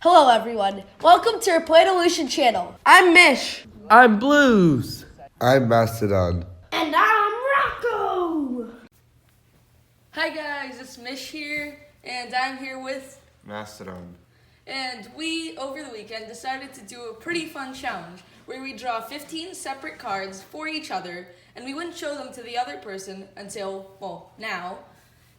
Hello everyone, welcome to our Planolution channel. I'm Mish. I'm Blues. I'm Mastodon. And I'm Rocco. Hi guys, it's Mish here, and I'm here with... Mastodon. And we, over the weekend, decided to do a pretty fun challenge where we draw 15 separate cards for each other, and we wouldn't show them to the other person until, well, now.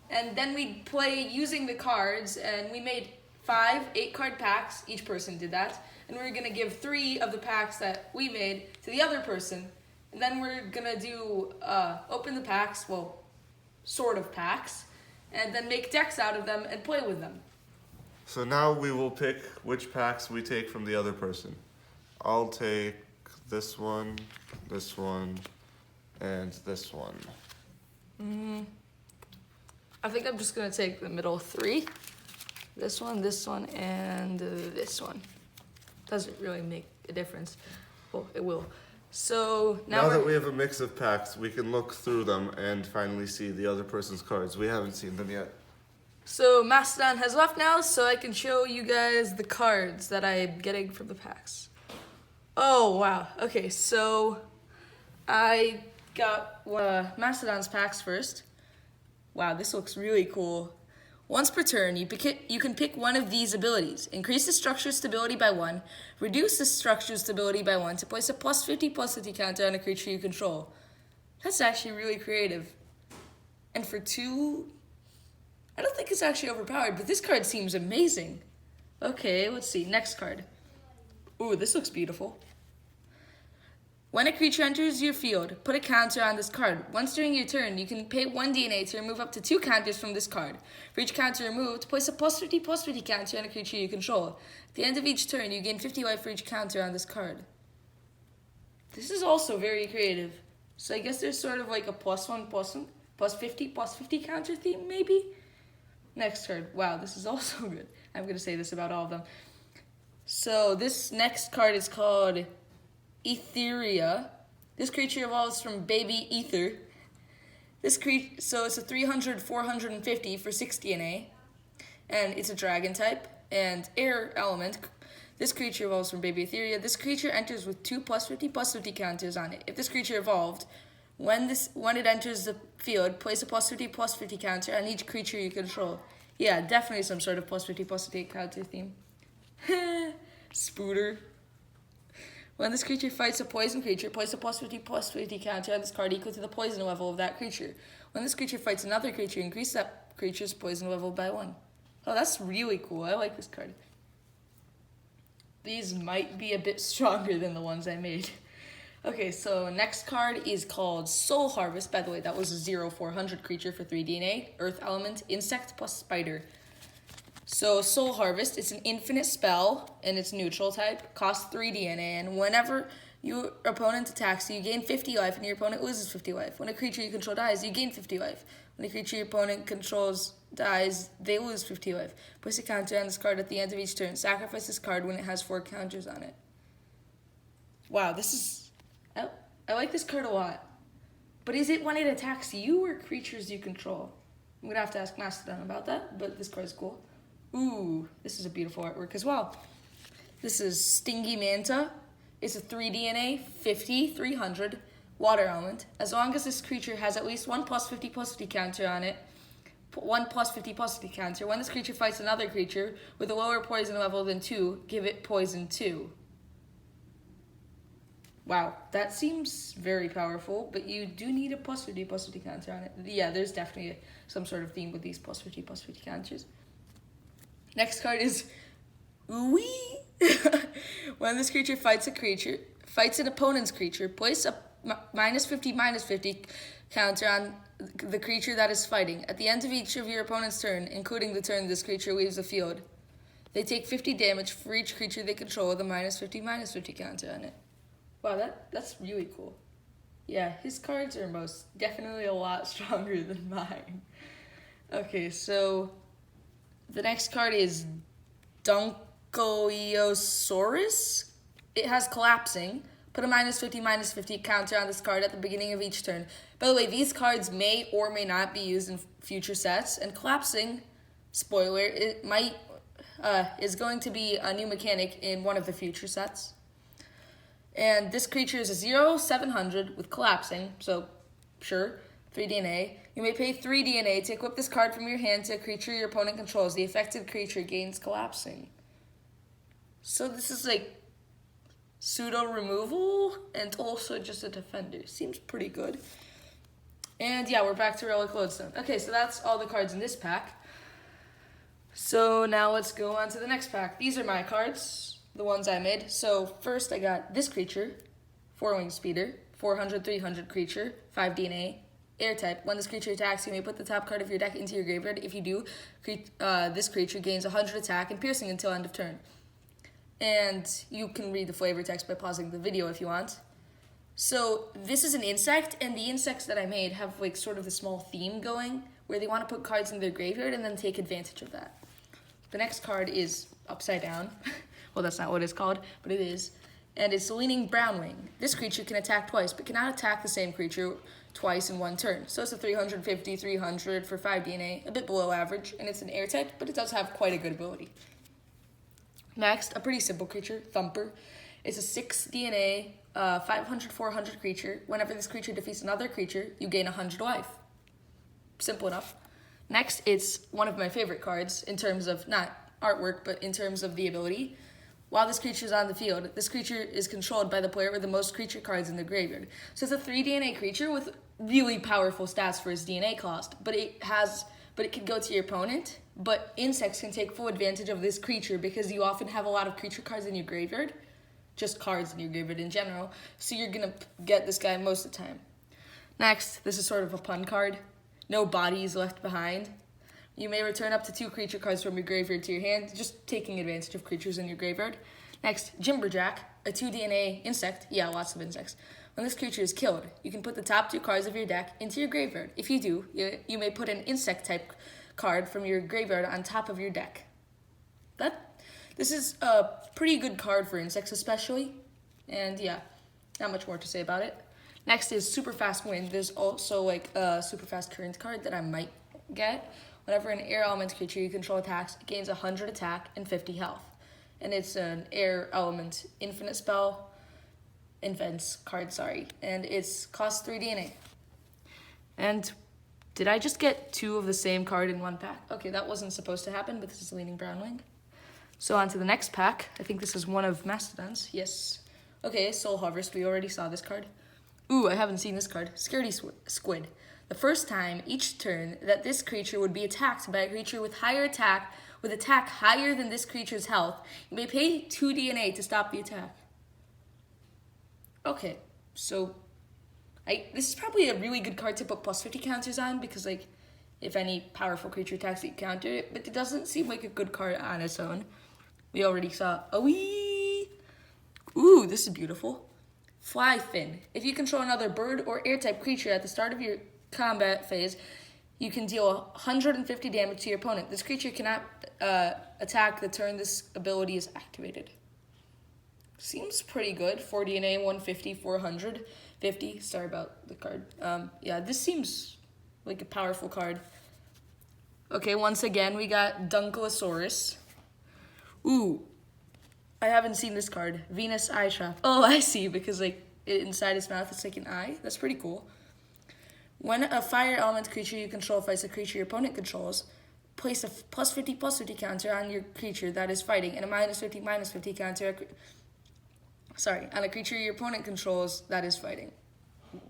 And then we'd play using the cards, and we made 5 8-card packs. Each person did that. And we're going to give 3 of the packs that we made to the other person. And then we're going to do, open the packs, well, sort of packs, and then make decks out of them and play with them. So now we will pick which packs we take from the other person. I'll take this one, and this one. I think I'm just going to take the middle 3. This one, and this one. Doesn't really make a difference. Well, it will. So Now that we have a mix of packs, we can look through them and finally see the other person's cards. We haven't seen them yet. So Mastodon has left now, so I can show you guys the cards that I'm getting from the packs. Oh, wow. Okay, so I got Mastodon's packs first. Wow, this looks really cool. Once per turn, you can pick one of these abilities. Increase the structure's stability by 1, reduce the structure's stability by 1 to place a +50/+50 counter on a creature you control. That's actually really creative. And for 2, I don't think it's actually overpowered, but this card seems amazing. Okay, let's see. Next card. Ooh, this looks beautiful. When a creature enters your field, put a counter on this card. Once during your turn, you can pay 1 DNA to remove up to 2 counters from this card. For each counter removed, place a +50/+50 counter on a creature you control. At the end of each turn, you gain 50 life for each counter on this card. This is also very creative. So I guess there's sort of like a +1, +1, +50 counter theme, maybe? Next card. Wow, this is also good. I'm going to say this about all of them. So this next card is called Etheria. This creature evolves from Baby Ether. So it's a 300, 450 for 6 DNA. And it's a dragon type and air element. This creature evolves from Baby Etheria. This creature enters with 2 +50/+50 counters on it. If this creature evolved, when it enters the field, place a +50/+50 counter on each creature you control. Yeah, definitely some sort of +50/+50 counter theme. Spooter. When this creature fights a poison creature, place a +50/+50 counter on this card equal to the poison level of that creature. When this creature fights another creature, increase that creature's poison level by 1. Oh, that's really cool. I like this card. These might be a bit stronger than the ones I made. Okay, so next card is called Soul Harvest. By the way, that was a 0/400 creature for 3 DNA, Earth Element, Insect plus Spider. So Soul Harvest, it's an infinite spell, and it's neutral type, costs 3 DNA, and whenever your opponent attacks you, gain 50 life, and your opponent loses 50 life. When a creature you control dies, you gain 50 life. When a creature your opponent controls dies, they lose 50 life. Place a counter on this card at the end of each turn. Sacrifice this card when it has 4 counters on it. Wow, this is... I like this card a lot. But is it when it attacks you or creatures you control? I'm going to have to ask Mastodon about that, but this card is cool. Ooh, this is a beautiful artwork as well. This is Stingy Manta. It's a 3 DNA, 50, 300, water element. As long as this creature has at least 1 +50/+50 counter on it, 1 +50/+50 counter. When this creature fights another creature with a lower poison level than 2, give it poison 2. Wow, that seems very powerful, but you do need a +50/+50 counter on it. Yeah, there's definitely some sort of theme with these +50/+50 counters. Next card is Ooey. When this creature fights an opponent's creature, place a -50/-50 counter on the creature that is fighting. At the end of each of your opponent's turn, including the turn this creature leaves the field, they take 50 damage for each creature they control with a -50/-50 counter on it. Wow, that's really cool. Yeah, his cards are most definitely a lot stronger than mine. Okay, so the next card is Donko Eosaurus. It has collapsing. Put a -50/-50 counter on this card at the beginning of each turn. By the way, these cards may or may not be used in future sets. And collapsing, spoiler, it might is going to be a new mechanic in one of the future sets. And this creature is a 0/700 with collapsing, so sure, 3 DNA. You may pay 3 DNA to equip this card from your hand to a creature your opponent controls. The affected creature gains collapsing. So this is like pseudo removal and also just a defender. Seems pretty good. And yeah, we're back to Relic Lodestone. Okay, so that's all the cards in this pack. So now let's go on to the next pack. These are my cards, the ones I made. So first I got this creature, 4-winged speeder, 400/300 creature, 5 DNA, air type. When this creature attacks, you may put the top card of your deck into your graveyard. If you do, this creature gains 100 attack and piercing until end of turn. And you can read the flavor text by pausing the video if you want. So this is an insect, and the insects that I made have like sort of a small theme going where they want to put cards in their graveyard and then take advantage of that. The next card is upside down. Well, that's not what it's called, but it is. And it's the Leaning Brownwing. This creature can attack twice, but cannot attack the same creature twice in one turn. So it's a 350/300 for 5 DNA, a bit below average, and it's an air type, but it does have quite a good ability. Next, a pretty simple creature, Thumper. It's a 6 DNA, 500/400 creature. Whenever this creature defeats another creature, you gain 100 life. Simple enough. Next, it's one of my favorite cards in terms of, not artwork, but in terms of the ability. While this creature is on the field, this creature is controlled by the player with the most creature cards in the graveyard. So it's a 3 DNA creature with really powerful stats for its DNA cost, but it can go to your opponent. But insects can take full advantage of this creature because you often have a lot of creature cards in your graveyard, just cards in your graveyard in general, so you're gonna get this guy most of the time. Next, this is sort of a pun card. No bodies left behind. You may return up to 2 creature cards from your graveyard to your hand, just taking advantage of creatures in your graveyard. Next, Jimberjack, a 2 DNA insect. Yeah, lots of insects. When this creature is killed, you can put the top 2 cards of your deck into your graveyard. If you do, you may put an insect type card from your graveyard on top of your deck. This is a pretty good card for insects especially. And yeah, not much more to say about it. Next is Super Fast Wind. There's also like a Super Fast Current card that I might get. Whenever an air element creature you control attacks, it gains 100 attack and 50 health. And it's an air element infinite spell, invents card, sorry. And it's costs 3 DNA. And did I just get 2 of the same card in one pack? Okay, that wasn't supposed to happen, but this is Leaning Brownwing. So on to the next pack. I think this is one of Mastodon's. Yes. Okay, Soul Harvest. We already saw this card. Ooh, I haven't seen this card. Scaredy Squid. The first time each turn that this creature would be attacked by a creature with attack higher than this creature's health, you may pay 2 DNA to stop the attack. Okay, so this is probably a really good card to put +50 counters on because, like, if any powerful creature attacks, you counter it, but it doesn't seem like a good card on its own. We already saw a wee. Ooh, this is beautiful. Fly Fin. If you control another bird or air-type creature at the start of your combat phase, you can deal 150 damage to your opponent. This creature cannot attack the turn this ability is activated. Seems pretty good. 4 DNA, 150, 450. Sorry about the card. Yeah, this seems like a powerful card. Okay, once again, we got Dunkleosaurus. Ooh, I haven't seen this card. Venus Eye Trap. Oh, I see, because like inside his mouth it's like an eye. That's pretty cool. When a fire element creature you control fights a creature your opponent controls, place a +50/+50 counter on your creature that is fighting and a -50/-50 counter on a creature your opponent controls that is fighting.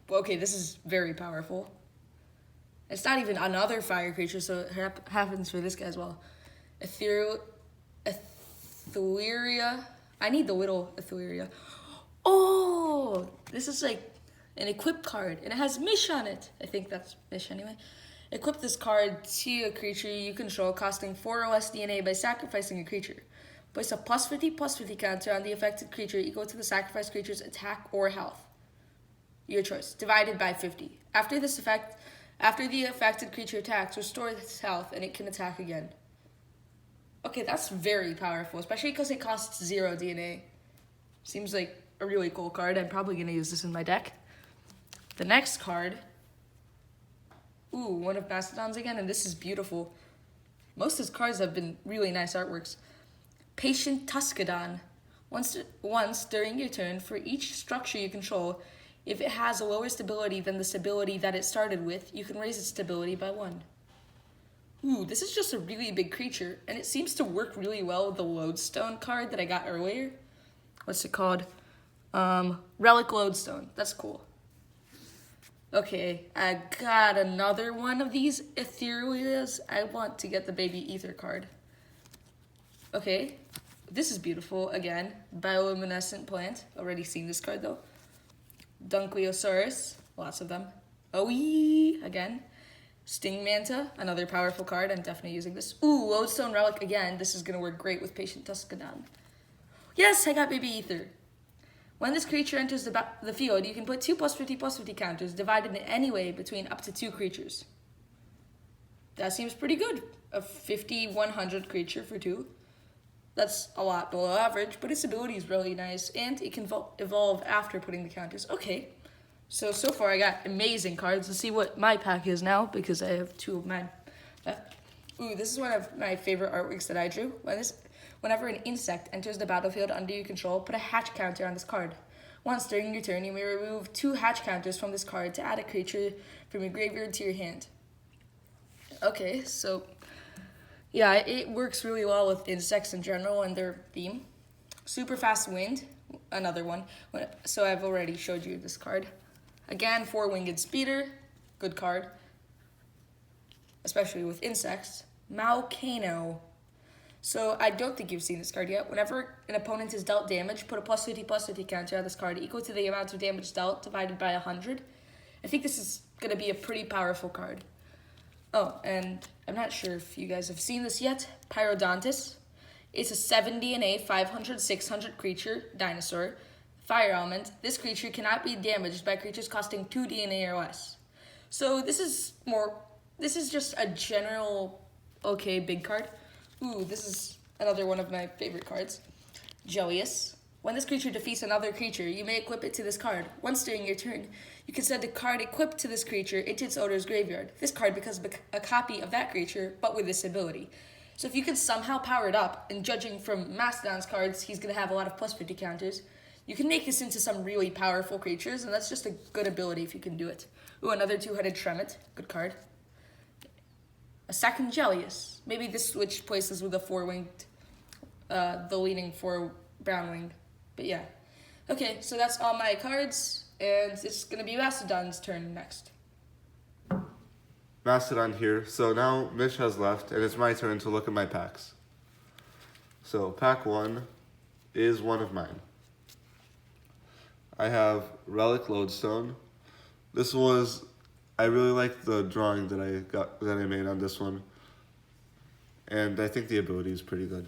Okay, this is very powerful. It's not even another fire creature, so it happens for this guy as well. Etheria. I need the little Etheria. Oh, this is like an equip card, and it has Mish on it. I think that's Mish anyway. Equip this card to a creature you control, costing 4 or less DNA by sacrificing a creature. Place a +50/+50 counter on the affected creature equal to the sacrificed creature's attack or health. Your choice, divided by 50. After the affected creature attacks, restore its health, and it can attack again. Okay, that's very powerful, especially because it costs 0 DNA. Seems like a really cool card. I'm probably going to use this in my deck. The next card, ooh, one of Mastodon's again, and this is beautiful. Most of his cards have been really nice artworks. Patient Tuscadon. Once during your turn, for each structure you control, if it has a lower stability than the stability that it started with, you can raise its stability by 1. Ooh, this is just a really big creature, and it seems to work really well with the Lodestone card that I got earlier. What's it called? Relic Lodestone. That's cool. Okay, I got another one of these Ethereals. I want to get the Baby Ether card. Okay, this is beautiful. Again, bioluminescent plant. Already seen this card though. Dunkleosaurus, lots of them. Oee, again. Sting Manta, another powerful card. I'm definitely using this. Ooh, Lodestone Relic again. This is gonna work great with Patient Tuscadon. Yes, I got Baby Ether. When this creature enters the field, you can put 2 +50/+50 counters divided in any way between up to 2 creatures. That seems pretty good. A 50/100 creature for 2. That's a lot below average, but its ability is really nice, and it can evolve after putting the counters. Okay, so far I got amazing cards. Let's see what my pack is now, because I have 2 of mine. Ooh, this is one of my favorite artworks that I drew. Whenever an insect enters the battlefield under your control, put a hatch counter on this card. Once during your turn, you may remove 2 hatch counters from this card to add a creature from your graveyard to your hand. Okay, so yeah, it works really well with insects in general and their theme. Super Fast Wind, another one. So I've already showed you this card. Again, 4-Winged Speeder, good card, especially with insects. Maokano. So I don't think you've seen this card yet. Whenever an opponent is dealt damage, put a +50/+50 counter on this card equal to the amount of damage dealt divided by 100. I think this is going to be a pretty powerful card. Oh, and I'm not sure if you guys have seen this yet. Pyrodontis. It's a 7 DNA, 500/600 creature, dinosaur. Fire element. This creature cannot be damaged by creatures costing 2 DNA or less. So this is just a general, okay, big card. Ooh, this is another one of my favorite cards. Jellius. When this creature defeats another creature, you may equip it to this card. Once during your turn, you can send a card equipped to this creature into its owner's graveyard. This card becomes a copy of that creature, but with this ability. So if you can somehow power it up, and judging from Mastodon's cards, he's going to have a lot of +50 counters, you can make this into some really powerful creatures, and that's just a good ability if you can do it. Ooh, another 2-headed Tremit. Good card. A second Jellius. Maybe this switch places with a 4-winged, the leading 4 brown wing. But yeah. Okay, so that's all my cards, and it's going to be Mastodon's turn next. Mastodon here. So now Mish has left, and it's my turn to look at my packs. So pack 1 is one of mine. I have Relic Lodestone. I really like the drawing that I made on this one, and I think the ability is pretty good.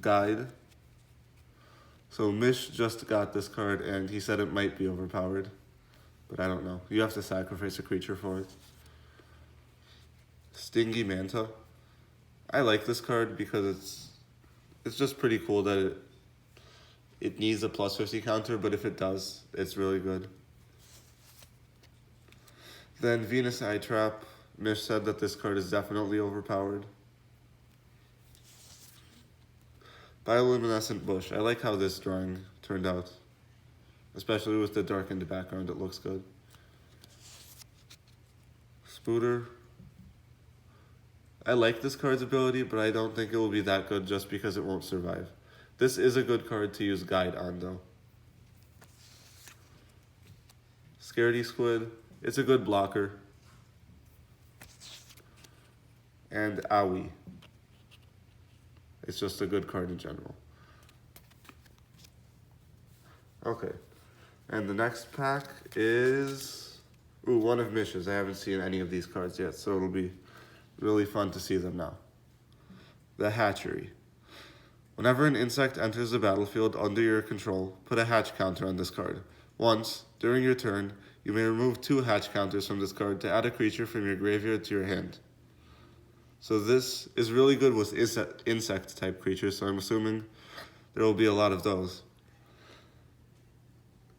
Guide. So Mish just got this card, and he said it might be overpowered, but I don't know. You have to sacrifice a creature for it. Stingy Manta. I like this card because it's just pretty cool that it needs a +50 counter, but if it does, it's really good. Then Venus Eye Trap. Mish said that this card is definitely overpowered. Bioluminescent Bush. I like how this drawing turned out. Especially with the darkened background, it looks good. Spooter. I like this card's ability, but I don't think it will be that good just because it won't survive. This is a good card to use Guide on, though. Scaredy Squid. It's a good blocker. And Aoi. It's just a good card in general. Okay. And the next pack is one of Mish's. I haven't seen any of these cards yet, so it'll be really fun to see them now. The Hatchery. Whenever an insect enters the battlefield under your control, put a hatch counter on this card. Once, during your turn, you may remove 2 hatch counters from this card to add a creature from your graveyard to your hand. So this is really good with insect type creatures, so I'm assuming there will be a lot of those.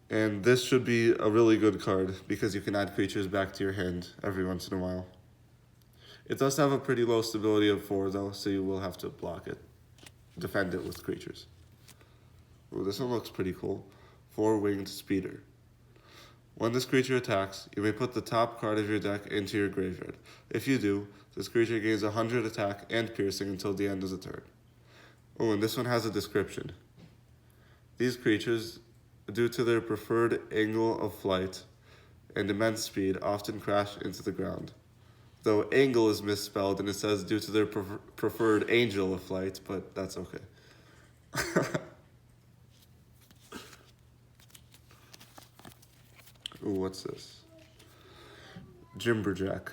And this should be a really good card because you can add creatures back to your hand every once in a while. It does have a pretty low stability of 4 though, so you will have to block it. defend it with creatures. Ooh, this one looks pretty cool. 4-winged speeder. When this creature attacks, you may put the top card of your deck into your graveyard. If you do, this creature gains 100 attack and piercing until the end of the turn. Oh, and this one has a description. These creatures, due to their preferred angle of flight and immense speed, often crash into the ground. Though angle is misspelled and it says due to their preferred angel of flight, but that's okay. Ooh, what's this? Jimberjack.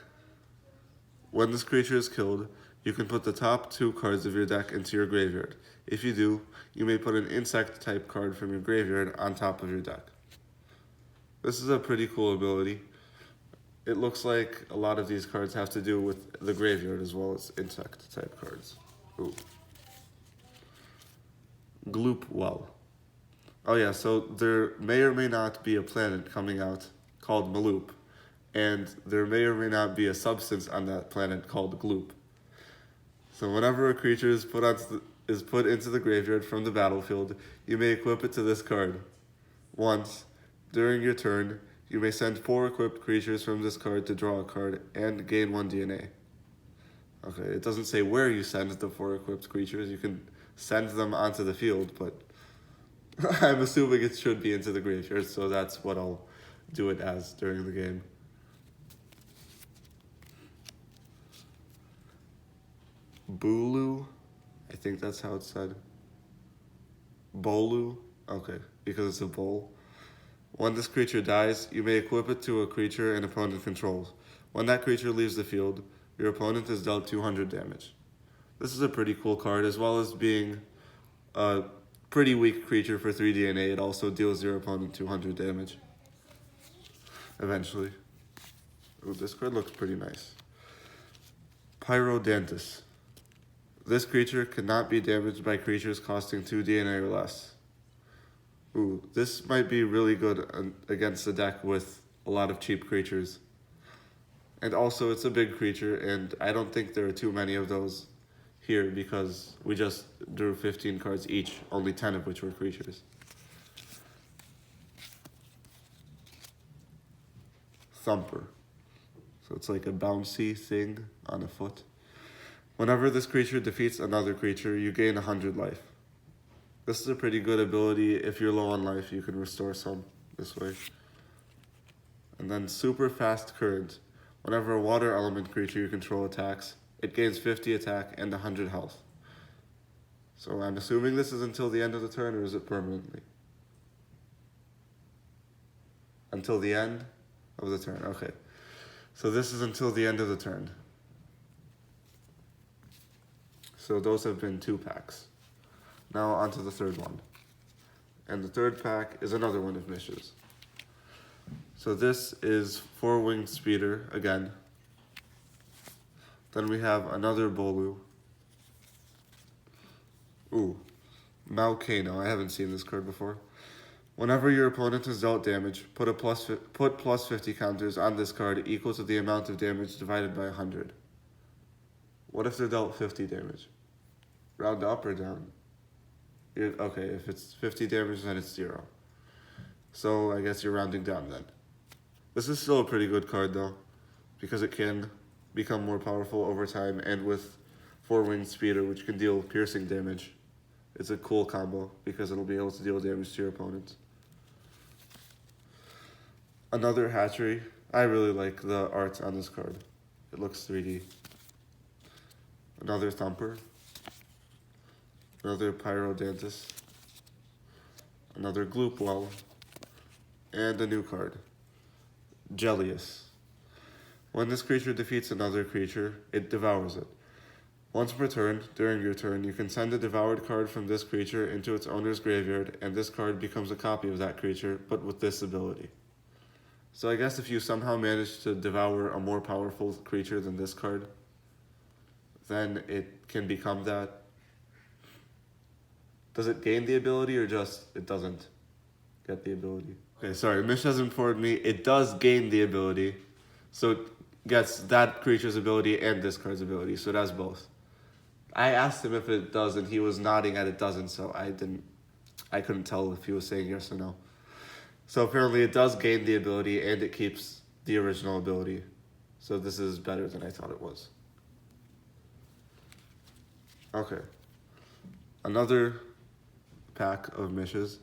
When this creature is killed, you can put the top 2 cards of your deck into your graveyard. If you do, you may put an insect type card from your graveyard on top of your deck. This is a pretty cool ability. It looks like a lot of these cards have to do with the graveyard as well as insect type cards. Ooh. Gloop Well. Oh yeah, so there may or may not be a planet coming out called Maloop, and there may or may not be a substance on that planet called Gloop. So whenever a creature is put into the graveyard from the battlefield, you may equip it to this card. Once, during your turn, you may send 4 equipped creatures from this card to draw a card and gain 1 DNA. Okay, it doesn't say where you send the 4 equipped creatures. You can send them onto the field, but I'm assuming it should be into the graveyard, so that's what I'll do it as during the game. Bulu, I think that's how it's said. Bolu, okay, because it's a bowl. When this creature dies, you may equip it to a creature an opponent controls. When that creature leaves the field, your opponent is dealt 200 damage. This is a pretty cool card, as well as being a pretty weak creature for 3 DNA. It also deals your opponent 200 damage. Eventually. Ooh, this card looks pretty nice. Pyrodontis. This creature cannot be damaged by creatures costing 2 DNA or less. Ooh, this might be really good against a deck with a lot of cheap creatures. And also, it's a big creature, and I don't think there are too many of those here because we just drew 15 cards each, only 10 of which were creatures. Thumper. So it's like a bouncy thing on a foot. Whenever this creature defeats another creature, you gain 100 life. This is a pretty good ability. If you're low on life, you can restore some this way. And then super fast current. Whenever a water element creature you control attacks, it gains 50 attack and 100 health. So I'm assuming this is until the end of the turn, or is it permanently? Until the end of the turn, okay. So this is until the end of the turn. So those have been 2 packs. Now on to the third one. And the third pack is another one of Mish's. So this is 4-winged speeder again. Then we have another Bolu. Ooh, Malcano. I haven't seen this card before. Whenever your opponent is dealt damage, put plus 50 counters on this card equal to the amount of damage divided by 100. What if they're dealt 50 damage? Round up or down? Okay, if it's 50 damage, then it's 0. So I guess you're rounding down then. This is still a pretty good card though, because it can become more powerful over time, and with 4-winged speeder, which can deal piercing damage, it's a cool combo because it'll be able to deal damage to your opponent. Another hatchery. I really like the art on this card. It looks 3D. Another Thumper. Another Pyrodontis. Another Gloop Well. And a new card. Jellius. When this creature defeats another creature, it devours it. Once per turn, during your turn, you can send a devoured card from this creature into its owner's graveyard, and this card becomes a copy of that creature, but with this ability. So I guess if you somehow manage to devour a more powerful creature than this card, then it can become that. Does it gain the ability or just it doesn't get the ability? Okay, sorry, Mish has informed me it does gain the ability. So it gets that creature's ability and this card's ability, so it has both. I asked him if it does, and he was nodding at it doesn't, so I couldn't tell if he was saying yes or no. So apparently it does gain the ability, and it keeps the original ability. So this is better than I thought it was. Okay. Another pack of Mishes,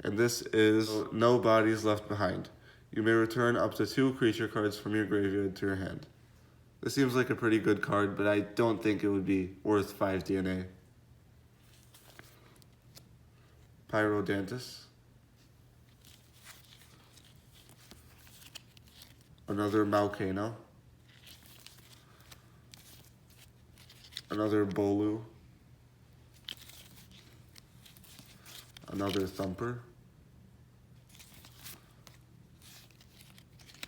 and this is No Bodies Left Behind. You may return up to 2 creature cards from your graveyard to your hand. This seems like a pretty good card, but I don't think it would be worth 5 DNA. Pyrodontis. Another Malkano. Another Bolu. Another Thumper.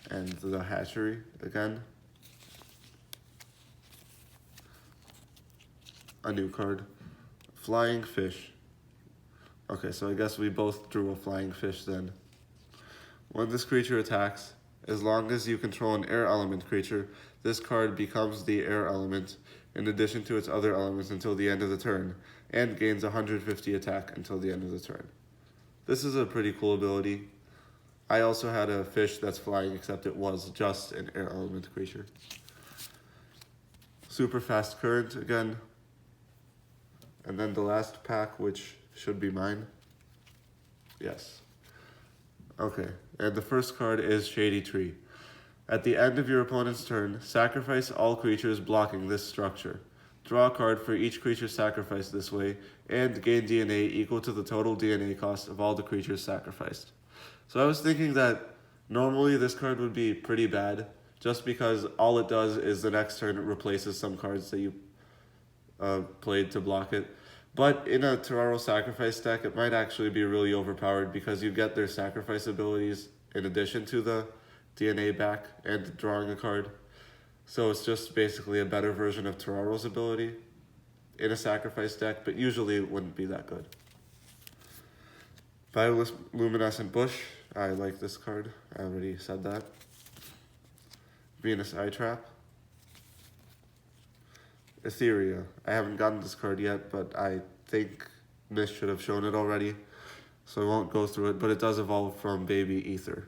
And the Hatchery again. A new card. Flying Fish. Okay, so I guess we both drew a Flying Fish then. When this creature attacks, as long as you control an air element creature, this card becomes the air element in addition to its other elements until the end of the turn, and gains 150 attack until the end of the turn. This is a pretty cool ability. I also had a fish that's flying, except it was just an air element creature. Super Fast Current again. And then the last pack, which should be mine. Yes. Okay, and the first card is Shady Tree. At the end of your opponent's turn, sacrifice all creatures blocking this structure. Draw a card for each creature sacrificed this way, and gain DNA equal to the total DNA cost of all the creatures sacrificed. So I was thinking that normally this card would be pretty bad, just because all it does is the next turn it replaces some cards that you played to block it. But in a Toraro sacrifice deck, it might actually be really overpowered because you get their sacrifice abilities in addition to the DNA back and drawing a card. So it's just basically a better version of Toraro's ability in a sacrifice deck, but usually it wouldn't be that good. Bioluminescent Bush, I like this card. I already said that. Venus Eye Trap. Etheria. I haven't gotten this card yet, but I think Mish should have shown it already, so I won't go through it, but it does evolve from Baby Ether.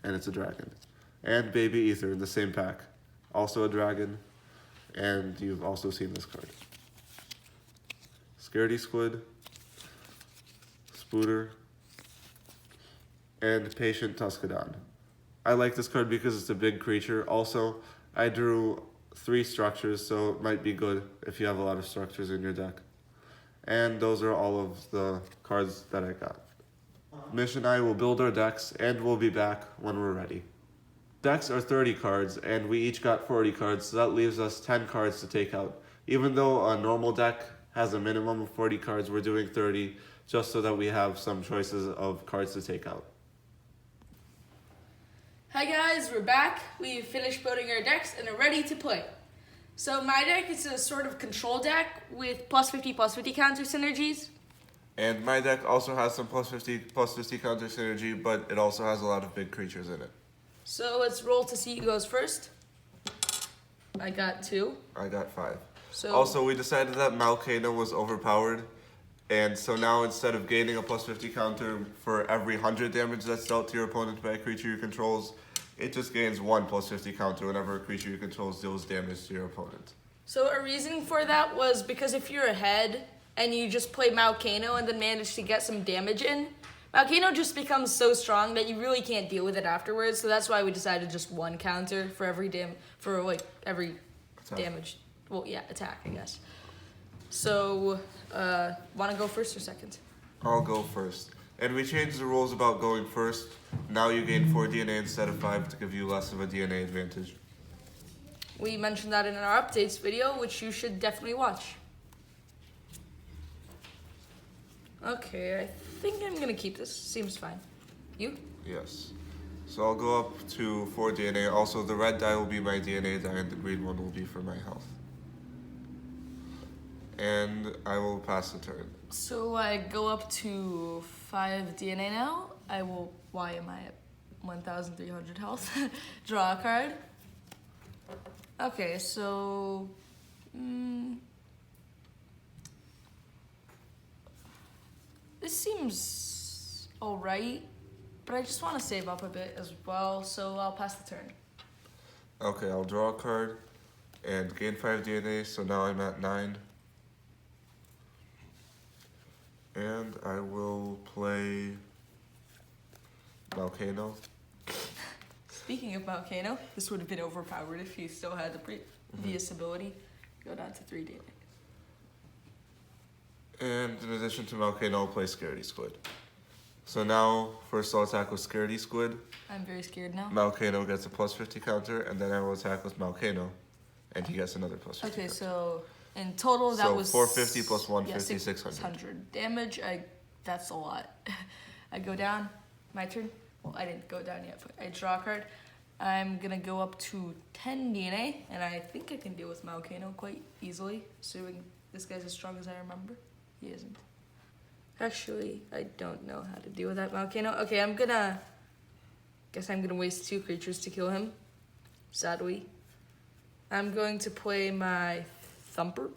And it's a dragon. And Baby Ether in the same pack. Also a dragon, and you've also seen this card. Scaredy Squid, Spooter, and Patient Tuscadon. I like this card because it's a big creature. Also, I drew 3 structures, so it might be good if you have a lot of structures in your deck. And those are all of the cards that I got. Mish and I will build our decks, and we'll be back when we're ready. Decks are 30 cards, and we each got 40 cards, so that leaves us 10 cards to take out. Even though a normal deck has a minimum of 40 cards, we're doing 30, just so that we have some choices of cards to take out. Hi guys, we're back. We finished building our decks and are ready to play. So my deck is a sort of control deck with +50/+50 counter synergies. And my deck also has some +50/+50 counter synergy, but it also has a lot of big creatures in it. So let's roll to see who goes first. I got 2. I got 5. So Also, we decided that Malkano was overpowered, and so now instead of gaining a +50 counter for every 100 damage that's dealt to your opponent by a creature you controls, it just gains 1 +50 counter whenever a creature you control deals damage to your opponent. So a reason for that was because if you're ahead and you just play Malkano and then manage to get some damage in, Malkano just becomes so strong that you really can't deal with it afterwards. So that's why we decided just 1 counter for every every Attack. damage. Well, yeah, attack, I guess. So, want to go first or second? I'll go first. And we changed the rules about going first. Now you gain 4 DNA instead of 5 to give you less of a DNA advantage. We mentioned that in our updates video, which you should definitely watch. Okay, I think I'm gonna keep this. Seems fine. You? Yes. So I'll go up to 4 DNA. Also, the red die will be my DNA die and the green one will be for my health. And I will pass the turn. So I go up to 5 DNA now. Why am I at 1,300 health? Draw a card. Okay, so This seems alright, but I just want to save up a bit as well, so I'll pass the turn. Okay, I'll draw a card and gain 5 DNA, so now I'm at 9. And I will play Volcano. Speaking of Volcano, this would have been overpowered if he still had the previous ability. Go down to 3 DNA. And in addition to Volcano, I'll play Scaredy Squid. So now, first I'll attack with Scaredy Squid. I'm very scared now. Volcano gets a plus 50 counter, and then I will attack with Volcano, and he gets another plus 50 Okay, counter. so in total that was 450 plus 150, 600. 600 damage. That's a lot. I go down. My turn. Well, I didn't go down yet, but I draw a card. I'm gonna go up to 10 DNA, and I think I can deal with Volcano quite easily, assuming this guy's as strong as I remember. He isn't. Actually, I don't know how to deal with that Volcano. Okay, guess I'm gonna waste 2 creatures to kill him. Sadly. I'm going to play my Thumper.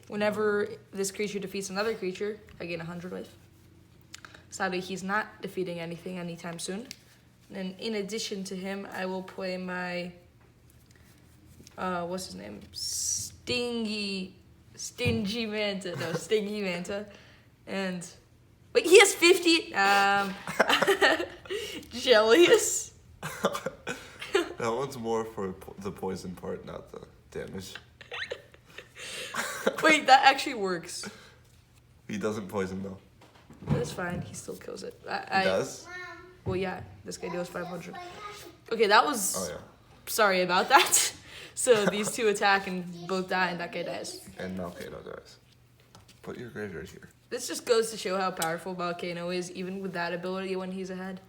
Whenever this creature defeats another creature, I gain 100 life. Sadly, he's not defeating anything anytime soon. And in addition to him, I will play my, what's his name? Stingy Manta. No, Stingy Manta. And, wait, he has 50, Jellius. That one's more for the poison part, not the damage. Wait, that actually works. He doesn't poison though. That's fine, he still kills it. He does? Well, yeah, this guy deals 500. Okay, that was... Oh yeah. Sorry about that. So these 2 attack and both die, and that guy dies. And Volcano dies. Put your graveyard here. This just goes to show how powerful Volcano is, even with that ability when he's ahead.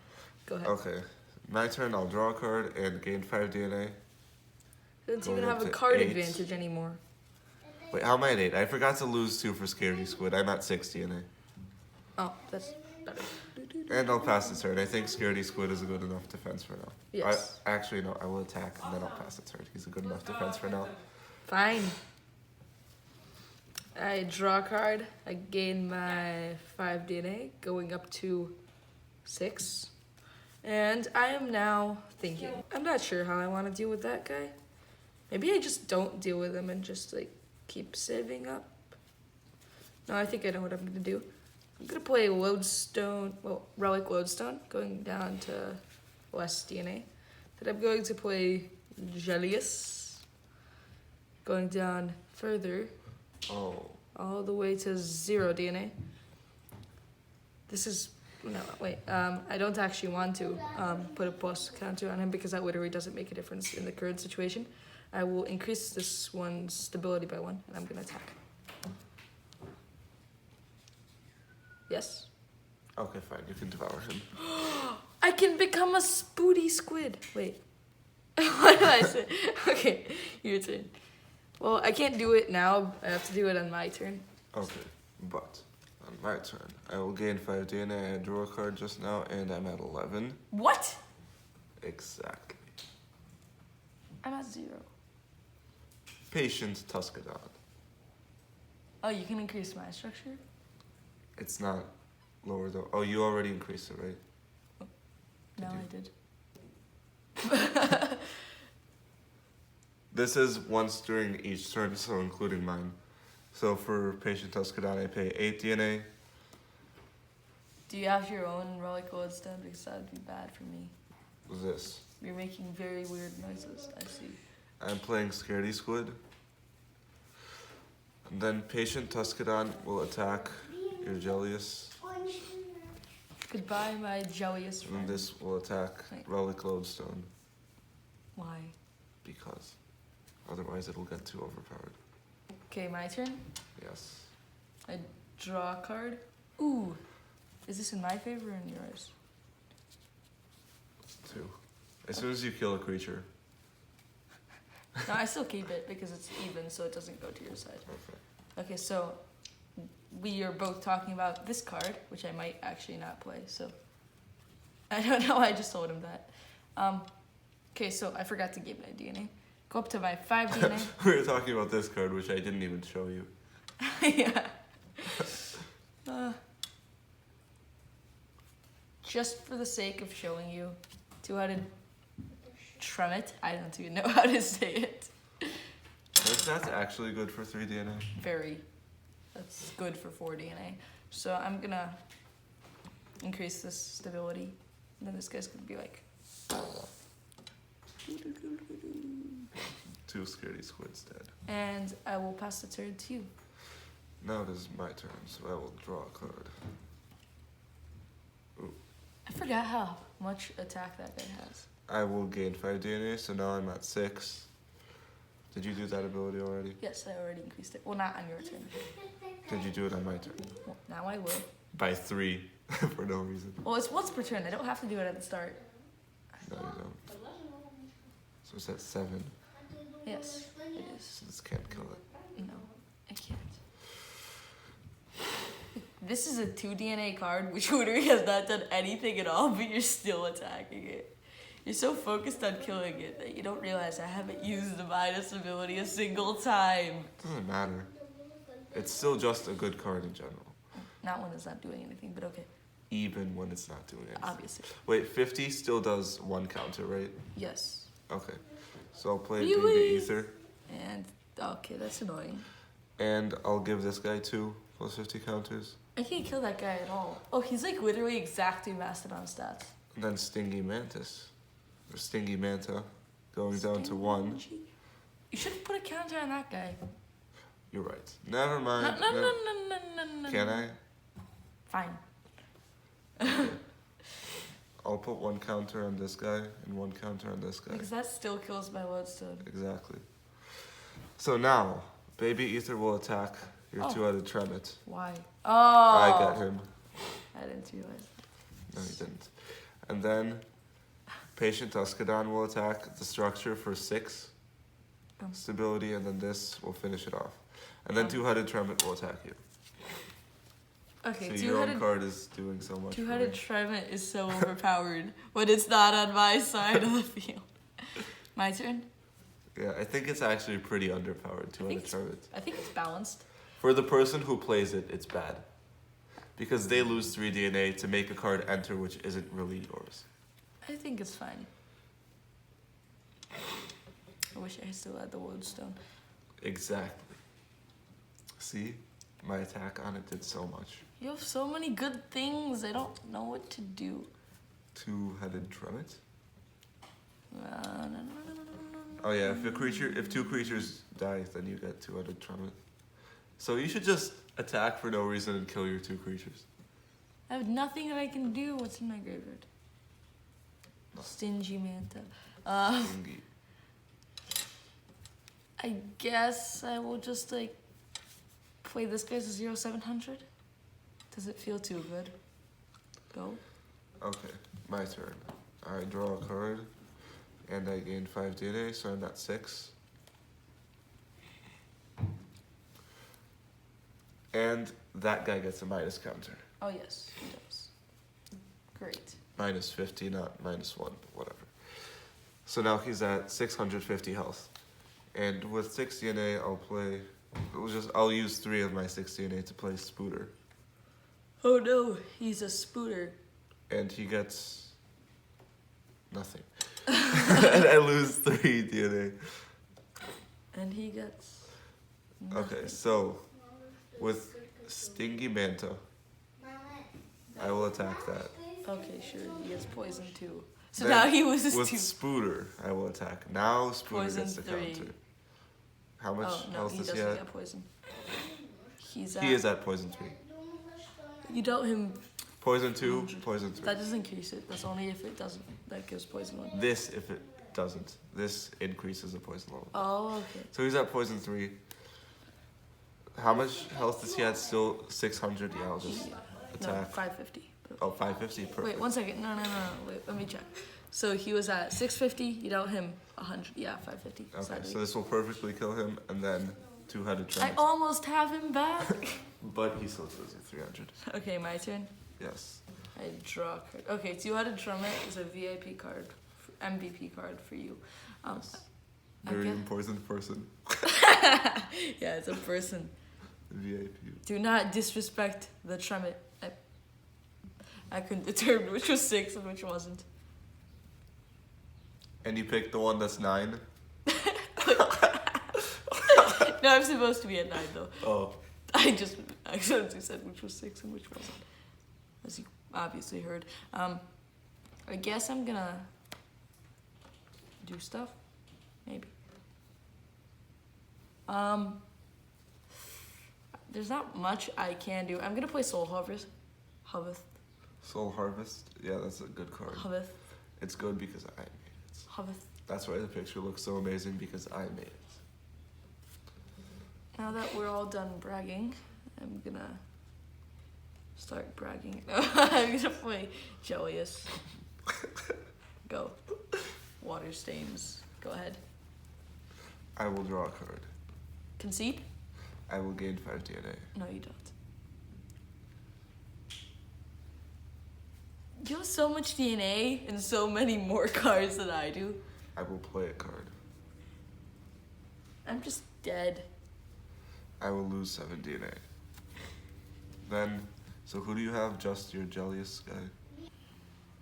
Go ahead. Okay. My turn, I'll draw a card and gain 5 DNA. Doesn't Going even up have a to card 8. advantage anymore. Wait, how am I at 8? I forgot to lose 2 for Scaredy Squid. I'm at 6 DNA. Oh, that's better. And I'll pass the turn. I think Scaredy Squid is a good enough defense for now. Yes. Actually, no, I will attack and then I'll pass the turn. He's a good enough defense for now. Fine. I draw a card. I gain my 5 DNA, going up to 6. And I am now thinking. I'm not sure how I want to deal with that guy. Maybe I just don't deal with him and just like keep saving up. No, I think I know what I'm going to do. I'm going to play Lodestone, well, Relic Lodestone, going down to less DNA. Then I'm going to play Jellius, going down further. Oh. All the way to 0 DNA. This is, no, wait, I don't actually want to put a plus counter on him because that literally doesn't make a difference in the current situation. I will increase this one's stability by 1, and I'm gonna attack. Yes? Okay, fine. You can devour him. I can become a spooty squid. Wait. What did I say? Okay, your turn. Well, I can't do it now. I have to do it on my turn. Okay, but on my turn, I will gain 5 DNA. I drew a card just now, and I'm at 11. What? Exactly. I'm at 0. Patient Tuscadon. Oh, you can increase my structure? It's not lower though. Oh, you already increased it, right? No, I did. This is once during each turn, so including mine. So for Patient Tuscadon, I pay 8 DNA. Do you have your own relic lodestone? Because that would be bad for me. This. You're making very weird noises. I see. I'm playing Scaredy Squid. And then Patient Tuscadon will attack your Jellius. Goodbye, my Jellius And friend. this will attack Relic Lodestone. Why? Because otherwise it'll get too overpowered. Okay, my turn. Yes. I draw a card. Ooh. Is this in my favor or in yours? 2. As soon as you kill a creature. No, I still keep it because it's even, so it doesn't go to your side. Okay. Okay, so we are both talking about this card, which I might actually not play, so I don't know, I just told him that. Okay, so I forgot to give my DNA. Go up to my 5 DNA. We were talking about this card, which I didn't even show you. Yeah. just for the sake of showing you, two-headed Tremit. I don't even know how to say it. That's actually good for 3 DNA. Very. That's good for 4 DNA. So I'm gonna increase this stability. And then this guy's gonna be like. 2 scaredy squids dead. And I will pass the turn to you. Now it is my turn, so I will draw a card. Ooh. I forgot how much attack that guy has. I will gain 5 DNA, so now I'm at 6. Did you do that ability already? Yes, I already increased it. Well, not on your turn. Did you do it on my turn? Well, now I will. By 3, for no reason. Well, it's once per turn. I don't have to do it at the start. No, you don't. So it's at 7. Yes, it is. So this can't kill it. No, I can't. This is a 2 DNA card, which literally has not done anything at all, but you're still attacking it. You're so focused on killing it that you don't realize I haven't used the minus ability a single time. Doesn't matter. It's still just a good card in general. Not when it's not doing anything, but okay. Even when it's not doing anything. Obviously. Wait, 50 still does 1 counter, right? Yes. Okay. So I'll play Really? Baby Ether. And, okay, that's annoying. And I'll give this guy 2 plus 50 counters. I can't kill that guy at all. Oh, he's like literally exactly Mastodon stats. And then Stingy Mantis. Or Stingy Manta. Going down to 1. You should have put a counter on that guy. You're right. Never mind. No. Can I? Fine. Okay. I'll put 1 counter on this guy and 1 counter on this guy. Because that still kills my lodestone. Exactly. So now, Baby Ether will attack your Oh. 2-headed Tremit. Why? Oh. I got him. I didn't realize. No, you didn't. And then Patient Tuskadon will attack the structure for 6 stability, and then this will finish it off. And then 2-headed Tremit will attack you. Okay, So your own card is doing so much. Two-headed Tremit is so overpowered when it's not on my side of the field. My turn? Yeah, I think it's actually pretty underpowered, 2-headed Tremit. I think it's balanced. For the person who plays it, it's bad. Because they lose 3 DNA to make a card enter which isn't really yours. I think it's fine. I wish I still had the lodestone. Exactly. See? My attack on it did so much. You have so many good things. I don't know what to do. 2-headed Tremit? No. Oh yeah, if 2 creatures die, then you get 2-headed Tremit. So you should just attack for no reason and kill your 2 creatures. I have nothing that I can do. What's in my graveyard? Stingy Manta. Stingy. I guess I will just like play this guy as a 0-700. Does it feel too good? Go. Okay, my turn. I draw a card, and I gain 5 DNA, so I'm at 6. And that guy gets a minus counter. Oh yes, he does. Great. Minus 50, not minus 1, whatever. So now he's at 650 health. And with 6 DNA, I'll use 3 of my 6 DNA to play Spooter. Oh no, he's a spooter. And he gets nothing. And I lose 3 DNA. And he gets nothing. Okay, so with Stingy Manta, I will attack that. Okay, sure. He gets poison too. So Then now he loses with 2. Spooter, I will attack. Now Spooter Poison gets the 3. counter. How much Oh no, health he does doesn't he have? get poison. He Is at poison 3. You don't him. Poison 2, poison 3. That doesn't increase it. That's only if it doesn't. That gives poison 1. This, if it doesn't. This increases the poison level. Oh, okay. So he's at poison 3. How much health does he have? Still 600? Yeah, I'll just No, attack. 550. Oh, 550? Perfect. Wait, 1 second. No. Wait, let me check. So he was at 650. You dealt him 100. Yeah, 550. Okay, sadly. so this will perfectly kill him, and then 2-headed I Tremit. almost have him back. But he still loses 300. Okay, my turn. Yes. I draw a card. Okay, 2-headed Tremit is a VIP card, MVP card for you. Yes. Very okay. important person. Yeah, it's a person. VIP. Do not disrespect the Tremit. I couldn't determine which was 6 and which wasn't. And you picked the one that's 9? No, I'm supposed to be at 9 though. Oh. I just accidentally said which was 6 and which wasn't. As you obviously heard. I guess I'm gonna do stuff. Maybe. There's not much I can do. I'm gonna play Soul Harvest. Soul Harvest? Yeah, that's a good card. Harvest. It's good because I made it. Harvest. That's why the picture looks so amazing, because I made it. Now that we're all done bragging, I'm gonna start bragging. I'm gonna play Jellius. Go. Water stains. Go ahead. I will draw a card. Concede? I will gain 5 DNA. No, you don't. You have so much DNA and so many more cards than I do. I will play a card. I'm just dead. I will lose 7 DNA. Then, so who do you have? Just your Jellius guy?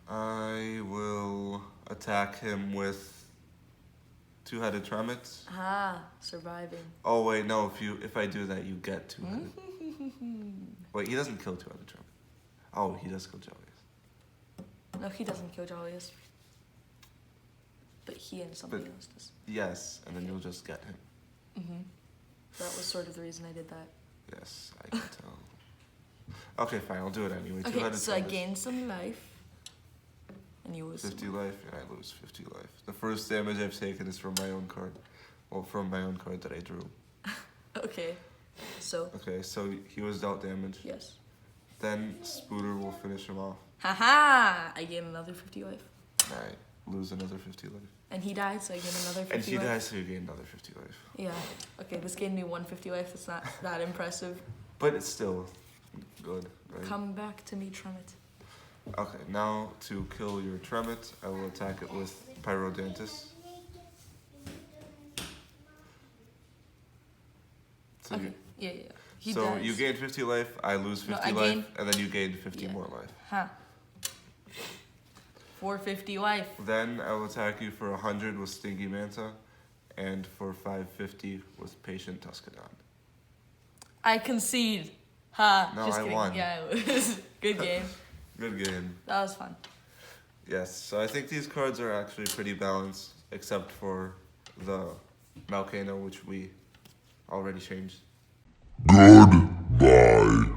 I will attack him with 2-headed Tremits. Ah, surviving. Oh wait, no, if I do that, you get 2-headed. Wait, he doesn't kill 2-headed Tremit. Oh, he does kill Jellius. No, he doesn't kill Jellius. But he and somebody else does. Yes, and then you'll just get him. Mm-hmm. That was sort of the reason I did that. Yes, I can tell. Okay, fine, I'll do it anyway. Okay, so I gain some life. And you lose 50 some life, and I lose 50 life. The first damage I've taken is from my own card. Well, from my own card that I drew. Okay, so. Okay, so he was dealt damage. Yes. Then Spooter will finish him off. Haha! I gain another 50 life. I lose another 50 life. And he died, so I gain another 50 And he life. dies, so you gain another 50 life. Yeah. Okay, this gained me 150 life. That's not that impressive. But it's still good, right? Come back to me, Tremit. Okay, now to kill your Tremit, I will attack it with Pyrodontis. So Okay. Yeah. He so dies. you gain 50 life, I lose 50 I life, gain- and then you gain 50 Yeah. more life. Huh. 450 life. Then I will attack you for 100 with Stingy Manta, and for 550 with Patient Tuscadon. I concede. Ha. No, Just I kidding. won. Yeah, it was good game. Good game. That was fun. Yes, so I think these cards are actually pretty balanced, except for the Malcano, which we already changed. Goodbye.